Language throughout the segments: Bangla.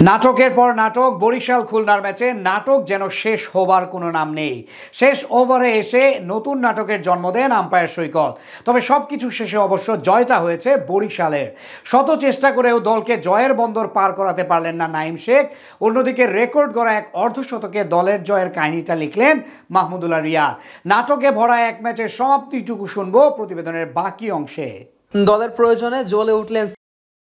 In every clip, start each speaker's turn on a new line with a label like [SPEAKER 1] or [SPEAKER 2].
[SPEAKER 1] নাটকের পর নাটক বরিশাল খুলনার ম্যাচে নাটক যেন শেষ হবার কোনো নাম নেই। শেষ ওভারে এসে নতুন নাটকের জন্ম দেন আম্পায়ার সৈকত। তবে সবকিছু শেষে অবশ্য জয়টা হয়েছে বরিশালের। শত চেষ্টা করেও দলকে জয়ের বন্দর পার করাতে পারলেন না নাঈম শেখ। অন্যদিকে রেকর্ড গড়া এক অর্ধশতকে দলের জয়ের কাহিনীটা লিখলেন মাহমুদুল্লাহ রিয়াদ। নাটকে ভরা এক ম্যাচের সমাপ্তিটুকু শুনবো প্রতিবেদনের বাকি অংশে।
[SPEAKER 2] দলের প্রয়োজনে জ্বলে উঠলেন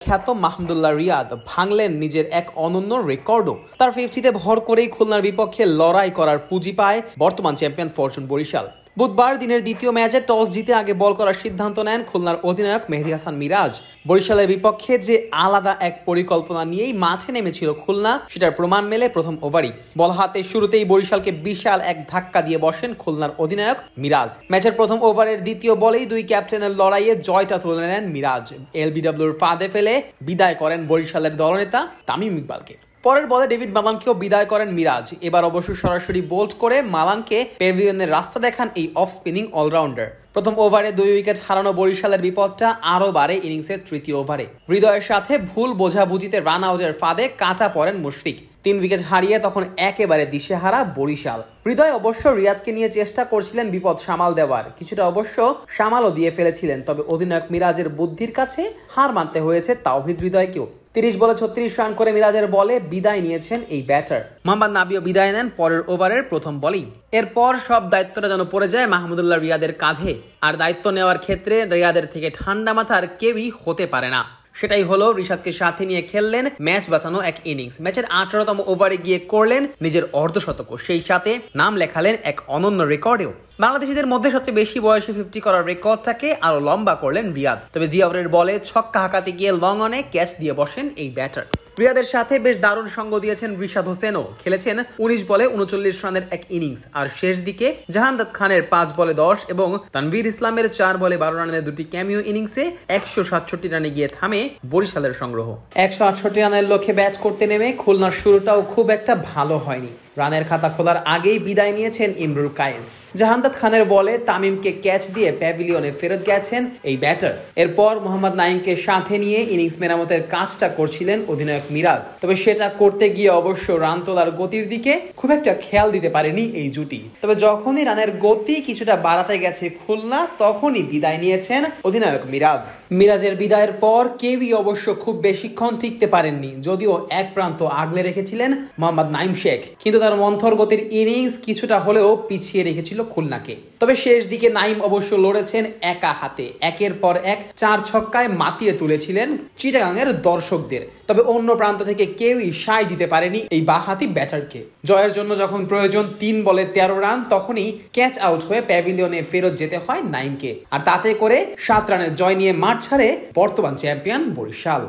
[SPEAKER 2] খ্যাত মাহমুদুল্লাহ রিয়াদ, ভাঙলেন নিজের এক অনন্য রেকর্ডও। তার 50-তে ভর করেই খুলনার বিপক্ষে লড়াই করার পুঁজি পায় বর্তমান চ্যাম্পিয়ন ফরচুন বরিশাল। বুধবার দিনের দ্বিতীয় ম্যাচে টস জিতে আগে বল করার সিদ্ধান্ত নেন খুলনার অধিনায়ক মেহেদী হাসান মিরাজ। বরিশালের বিপক্ষে যে আলাদা এক পরিকল্পনা নিয়েই মাঠে নেমেছিল খুলনা, সেটার প্রমাণ মেলে প্রথম ওভারই। বল হাতে শুরুতেই বরিশালকে বিশাল এক ধাক্কা দিয়ে বসেন খুলনার অধিনায়ক মিরাজ। ম্যাচের প্রথম ওভারের দ্বিতীয় বলেই দুই ক্যাপ্টেনের লড়াইয়ে জয়টা তুলে নেন মিরাজ। এলবিডব্লিউর ফাঁদে ফেলে বিদায় করেন বরিশালের দলনেতা তামিম ইকবালকে। পরের বলে ডেভিড মালানকেও বিদায় করেন মিরাজ। এবার অবশ্য সরাসরি বোল্ড করে মালানকে প্যাভিলিয়নের রাস্তা দেখান এই অফ স্পিনিং অলরাউন্ডার। প্রথম ওভারে 2 উইকেট হারানো বরিশালের বিপদটা আরও বাড়ে ইনিংসের তৃতীয় ওভারে। হৃদয়ের সাথে ভুল বোঝাবুঝিতে রান আউটের ফাঁদে কাঁচা পড়েন মুশফিক। 3 উইকেট হারিয়ে তখন একেবারে দিশেহারা বরিশাল। হৃদয় অবশ্য রিয়াদকে নিয়ে চেষ্টা করছিলেন বিপদ সামাল দেওয়ার, কিছুটা অবশ্য সামালও দিয়ে ফেলেছিলেন। তবে অধিনায়ক মিরাজের বুদ্ধির কাছে হার মানতে হয়েছে তাওহিদ হৃদয়কেও। 30 বলে 36 রান করে মিরাজের বলে বিদায় নিয়েছেন এই ব্যাটার। মোহাম্মদ নাবিও বিদায় নেন পরের ওভারের প্রথম বলেই। এরপর সব দায়িত্বটা যেন পড়ে যায় মাহমুদুল্লাহ রিয়াদের কাঁধে। আর দায়িত্ব নেওয়ার ক্ষেত্রে রিয়াদের থেকে ঠান্ডা মাথার কেউই হতে পারে না। সেটাই হলো, রিশাদকে সাথে নিয়ে খেললেন ম্যাচ বাঁচানো এক ইনিংস। ম্যাচের 18তম ওভারে গিয়ে করলেন নিজের অর্ধশতক, সেই সাথে নাম লেখালেন এক অনন্য রেকর্ডেও। বাংলাদেশিদের মধ্যে সবচেয়ে বেশি বয়সে 50 করার রেকর্ডটাকে আরো লম্বা করলেন রিয়াদ। তবে জিয়াউরের বলে ছক্কা হাঁকাতে গিয়ে লং অনে ক্যাচ দিয়ে বসেন এই ব্যাটার। রিয়াদের সাথে বেশ দারুণ সঙ্গ দিয়েছেন রিশাদ হোসেনও। খেলেছেন 19 বলে 39 রানের এক ইনিংস। আর শেষ দিকে জাহানদাদ খানের 5 বলে 10 এবং তানভীর ইসলামের 4 বলে 12 রানের দুটি ক্যামিও ইনিংসে 167 রানে গিয়ে থামে বরিশালের সংগ্রহ। 168 রানের লক্ষ্যে ব্যাট করতে নেমে খুলনার শুরুটাও খুব একটা ভালো হয়নি। রানের খাতা খোলার আগেই বিদায় নিয়েছেন ইমরুল কায়েস। জাহানদাদ খানের বলে তামিমকে ক্যাচ দিয়ে প্যাভিলিয়নে ফেরত গেছেন এই ব্যাটার। এরপর মোহাম্মদ নাঈমকে সাথে নিয়ে ইনিংস মেরামতের কাজটা করছিলেন অধিনায়ক মিরাজ। তবে সেটা করতে গিয়ে অবশ্য রান তোলার গতির দিকে খুব একটা খেয়াল দিতে পারেনি এই জুটি। তবে যখনই রানের গতি কিছুটা বাড়াতে গেছে খুলনা, তখনই বিদায় নিয়েছেন অধিনায়ক মিরাজ। মিরাজের বিদায়ের পর কেউই অবশ্য খুব বেশিক্ষণ টিকতে পারেননি, যদিও এক প্রান্ত আগলে রেখেছিলেন মোহাম্মদ নাঈম শেখ। কিন্তু তার মন্থর গতির ইনিংস কিছুটা হলেও পিছিয়ে রেখেছিল খুলনাকে। তবে শেষ দিকে নাঈম অবশ্য লড়েছেন একা হাতে, একের পর এক 4 ছক্কায় মাতিয়ে তুলেছিলেন চিটাগাংয়ের দর্শকদের। তবে অন্য প্রান্ত থেকে কেউই সায় দিতে পারেনি এই বাঁহাতি ব্যাটারকে। জয়ের জন্য যখন প্রয়োজন 3 বলে 13 রান, তখনই ক্যাচ আউট হয়ে প্যাভিলিয়নে ফেরত যেতে হয় নাঈমকে। আর তাতে করে 7 রানের জয় নিয়ে মাঠ ছাড়ে বর্তমান চ্যাম্পিয়ন বরিশাল।